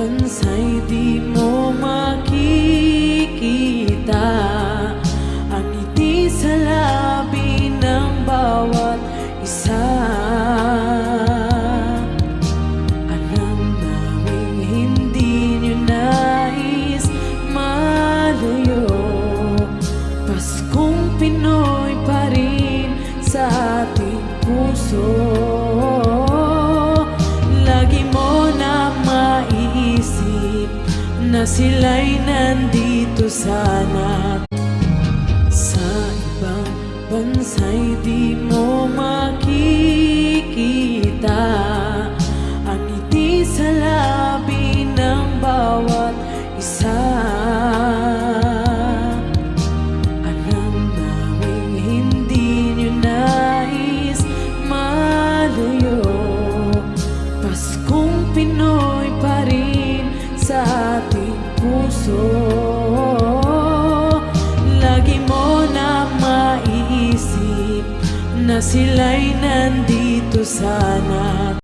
bansa'y di mo makikita ang ngiti sa labi ng bawat isa. Alam naming hindi nyo nais malayo, Paskong Pinoy pa rin sa ating puso. Lagi mo na maiisip na sila'y nandito sana. Sa ibang bansa'y di mo makikita ang ngiti sa labi ng bawat isa. Alam naming hindi nyo nais malayo, Paskong Pinoy pa rin sa ating puso. Lagi mo na maiisip na sila'y nandito sana.